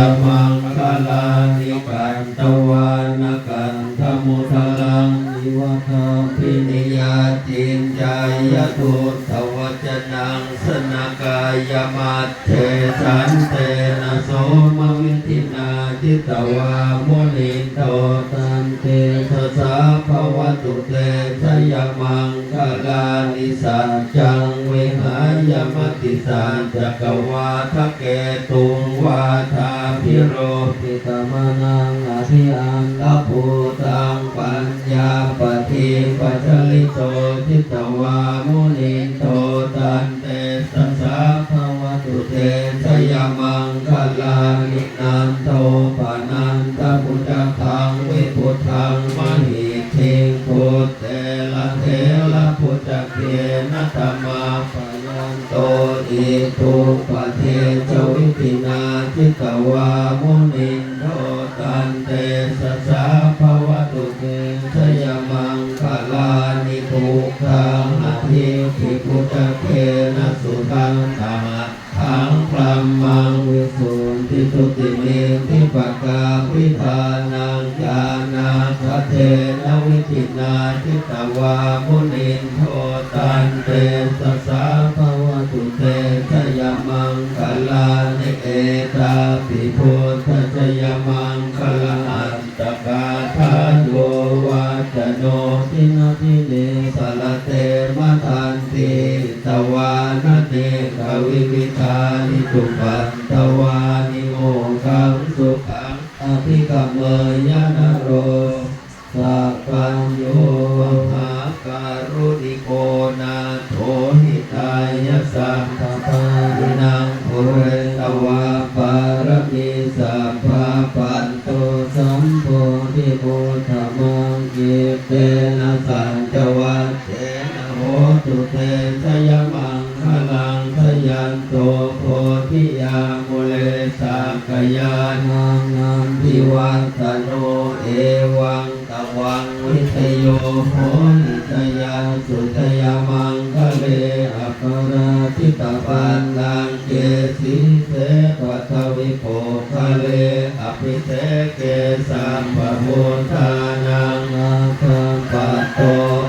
มังคลานิกันตวานกันธมุทลังนิวัฏพินิยาจินจายทุตวัจนังสนกายมัตเถสันเตนะโสมวิทินาจิตวามุนิโตตันเตทะสะภวตุเตชยมังคลานิสัจจังเวหายมติสัจจกวาทะเกตุงวาทาพิโรปิตมนังอภิอันตภูตังปัญญาปฏิปัจลิโตจิตวามุนิโตตันเตสัสสะภวตุเตชยมังคลานินันโตปานันตพุทธังวิพุทธังมหิทิงพุทเตละเทละพุทธเกนะธรรมาปยันโตอิทุปเทจวิตินาจิตวามุนิโตตันเตสัสสะภวตุเตชยมังคลานิทุกขังอธิภิพุทธเกนะสุขังธรรมะทังพรหมังวิสุทธิสุติเมธิปกาวิธานังญาณาคเทนะวิจินาจิตวามุนิโทตันเตสัสสะภวตุเตชยมังคลานิเอตาปิพุทธชยมังคลาอันตกาทาโยวาจโนทินาทิเนสลเตมะทันติตวานเนกวิวิธานิจุปันตวานิโมขังสุขังอภิกขเมยนโรสัพพัญโยหาการุณิโกนาโถหิตายสัมภปารินังปุเรตวาปารมีสัพพะปันโตสัมโพธิโมธรรมังกิเตนะสัจจวัตเตนะโหตุเตชยมังคลังทยันโตโพธิยามุเลสักยานังนันทิวัตโนเอวังตวังวิทโยโหนิตยาสุตยามังคะเลอัปราทิตปันนังเกสิเสปัทวิโภคะเลอภิเทเกสัมปะโมทานังอาคังปัตโต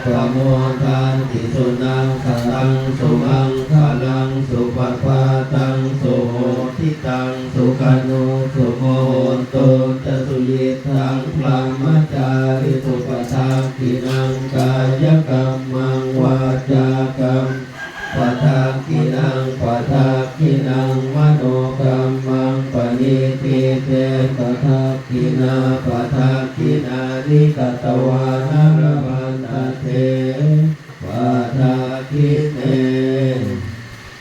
ปะโมทันติสุนังขลังสุมังขลังสุปปาตังสุโหทิตังสุขโนสุโมโหตุจะสุยิทังพลังมัจจาริสุปทากินังกายกรรมังวาจากรรมปทากินังปทากินังมโนกรรมังปณิทิเตปทากินาปทากินานิกตวานารมันตเถปทากิ